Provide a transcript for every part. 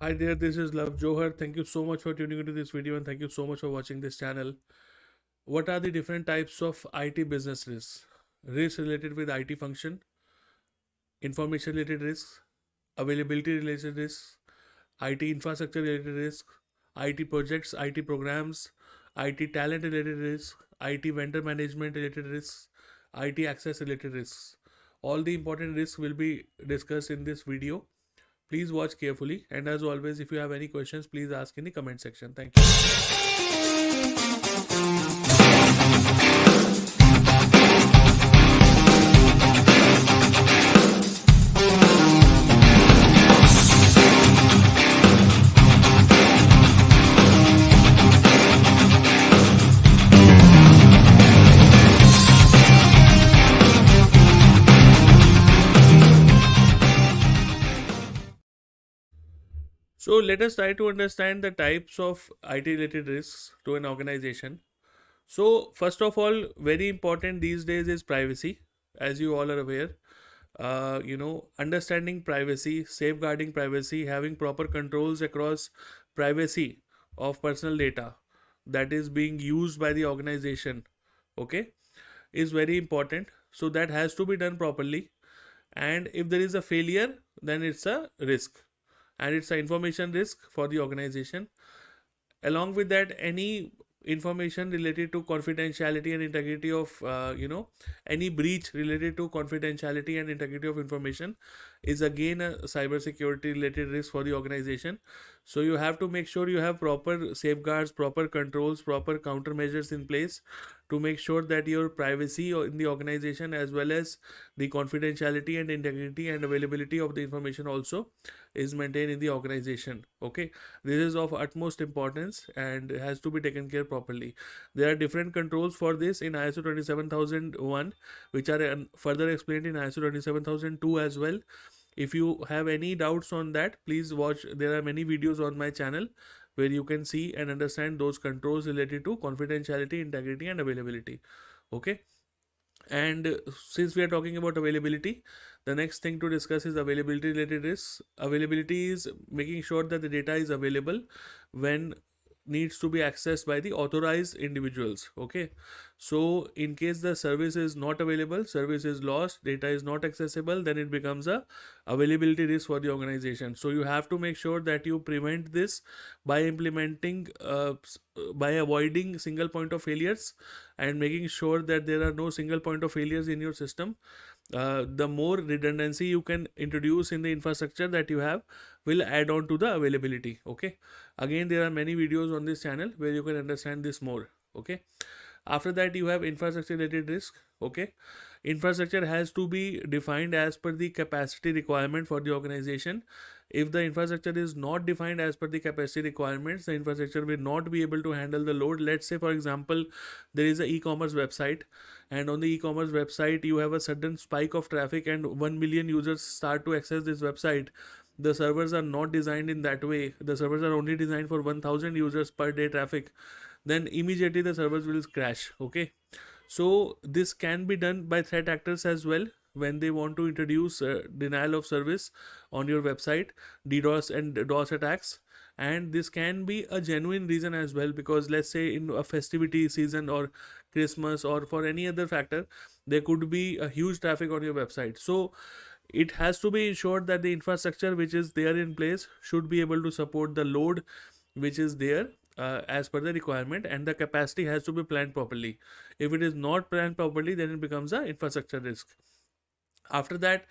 Hi there, this is Love Johar. Thank you so much for tuning into this video and thank you so much for watching this channel. What are the different types of IT business risks? Risks related with IT function, information related risks, availability related risks, IT infrastructure related risks, IT projects, IT programs, IT talent related risks, IT vendor management related risks, IT access related risks. All the important risks will be discussed in this video. Please watch carefully, and as always, if you have any questions, please ask in the comment section. Thank you. So let us try to understand the types of IT related risks to an organization. So first of all, very important these days is privacy, as you all are aware. Understanding privacy, safeguarding privacy, having proper controls across privacy of personal data that is being used by the organization, okay, is very important. So that has to be done properly. And if there is a failure, then it's a risk, and it's an information risk for the organization. Along with that, any information related to confidentiality and integrity of any breach related to confidentiality and integrity of information is again a cybersecurity related risk for the organization. So you have to make sure you have proper safeguards, proper controls, proper countermeasures in place to make sure that your privacy in the organization, as well as the confidentiality and integrity and availability of the information also, is maintained in the organization. Okay, this is of utmost importance and has to be taken care properly. There are different controls for this in ISO 27001, which are further explained in ISO 27002 as well. If you have any doubts on that, please watch. There are many videos on my channel where you can see and understand those controls related to confidentiality, integrity, and availability. Okay. And since we are talking about availability, the next thing to discuss is availability related risks. Availability is making sure that the data is available when needs to be accessed by the authorized individuals. Okay, so in case the service is not available, service is lost, data is not accessible, then it becomes a availability risk for the organization. So you have to make sure that you prevent this by implementing by avoiding single point of failures and making sure that there are no single point of failures in your system. The more redundancy you can introduce in the infrastructure that you have will add on to the availability. Okay, again, there are many videos on this channel where you can understand this more. Okay, after that you have infrastructure related risk. Okay, infrastructure has to be defined as per the capacity requirement for the organization. If the infrastructure is not defined as per the capacity requirements, the infrastructure will not be able to handle the load. Let's say, for example, there is an e-commerce website, and on the e-commerce website you have a sudden spike of traffic and 1 million users start to access this website. The servers are not designed in that way. The servers are only designed for 1000 users per day traffic. Then immediately the servers will crash. Okay, so this can be done by threat actors as well when they want to introduce denial of service on your website, DDoS and DOS attacks. And this can be a genuine reason as well, because let's say in a festivity season or Christmas or for any other factor, there could be a huge traffic on your website. So it has to be ensured that the infrastructure which is there in place should be able to support the load which is there as per the requirement, and the capacity has to be planned properly. If it is not planned properly, then it becomes a infrastructure risk. After that,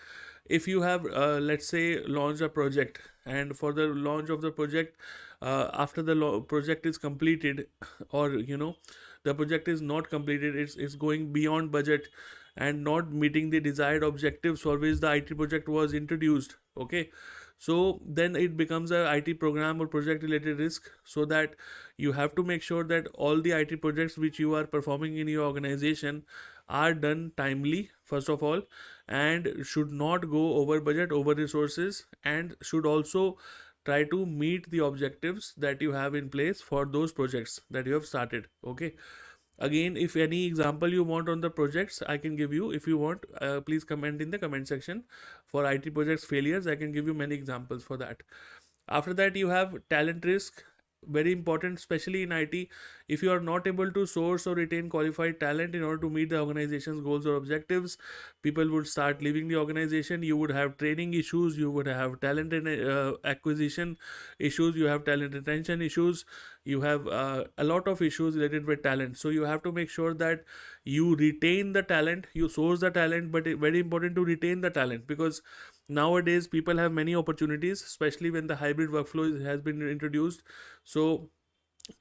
if you have let's say launched a project, and for the launch of the project, after the project is completed, or the project is not completed, it's going beyond budget and not meeting the desired objectives for which the IT project was introduced. Okay, so then it becomes a IT program or project related risk. So that you have to make sure that all the IT projects which you are performing in your organization are done timely, first of all, and should not go over budget, over resources, and should also try to meet the objectives that you have in place for those projects that you have started. Okay, again, if any example you want on the projects, I can give you. If you want, please comment in the comment section. For IT projects failures, I can give you many examples for that. After that, you have talent risk, very important, especially in IT. If you are not able to source or retain qualified talent in order to meet the organization's goals or objectives, people would start leaving the organization. You would have training issues, you would have talent acquisition issues, you have talent retention issues, you have a lot of issues related with talent. So you have to make sure that you retain the talent, you source the talent, but very important to retain the talent, because nowadays people have many opportunities, especially when the hybrid workflow has been introduced. So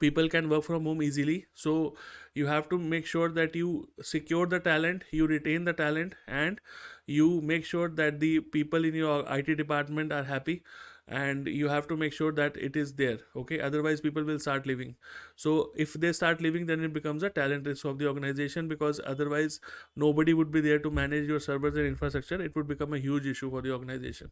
people can work from home easily. So you have to make sure that you secure the talent, you retain the talent, and you make sure that the people in your IT department are happy, and you have to make sure that it is there. Okay, otherwise people will start leaving. So if they start leaving, then it becomes a talent risk of the organization, because otherwise nobody would be there to manage your servers and infrastructure. It would become a huge issue for the organization.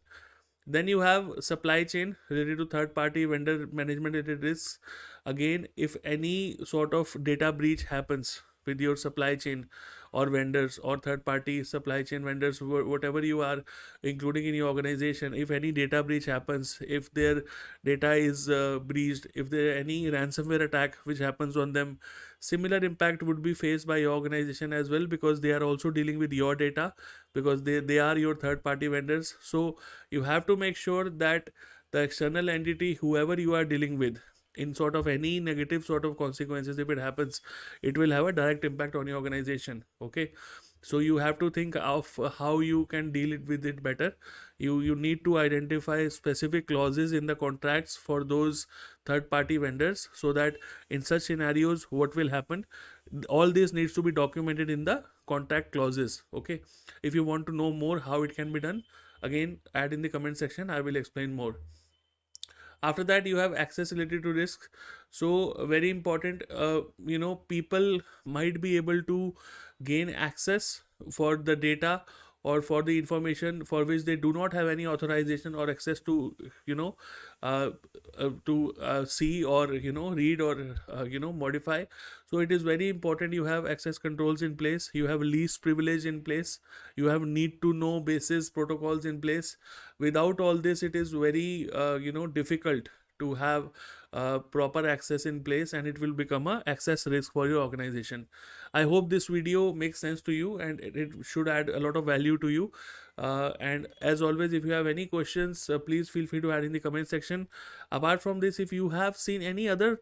Then you have supply chain related to third party vendor management related risks. Again, if any sort of data breach happens with your supply chain or vendors or third party supply chain vendors, whatever you are including in your organization, if any data breach happens, if their data is breached, if there any ransomware attack which happens on them, similar impact would be faced by your organization as well, because they are also dealing with your data, because they are your third party vendors. So you have to make sure that the external entity, whoever you are dealing with, in sort of any negative sort of consequences, if it happens, it will have a direct impact on your organization. Okay, so you have to think of how you can deal it with it better. You need to identify specific clauses in the contracts for those third party vendors, so that in such scenarios what will happen, all this needs to be documented in the contract clauses. Okay, if you want to know more how it can be done, again add in the comment section, I will explain more. After that, you have access related to risk. So very important, people might be able to gain access for the data or for the information for which they do not have any authorization or access to, you know uh, see or read or modify. So it is very important you have access controls in place, you have least privilege in place, you have need to know basis protocols in place. Without all this, it is very difficult to have proper access in place, and it will become a access risk for your organization. I hope this video makes sense to you, and it should add a lot of value to you. And as always, if you have any questions, please feel free to add in the comment section. Apart from this, if you have seen any other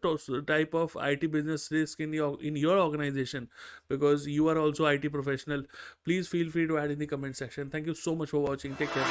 type of IT business risk in your organization, because you are also IT professional, please feel free to add in the comment section. Thank you so much for watching. Take care.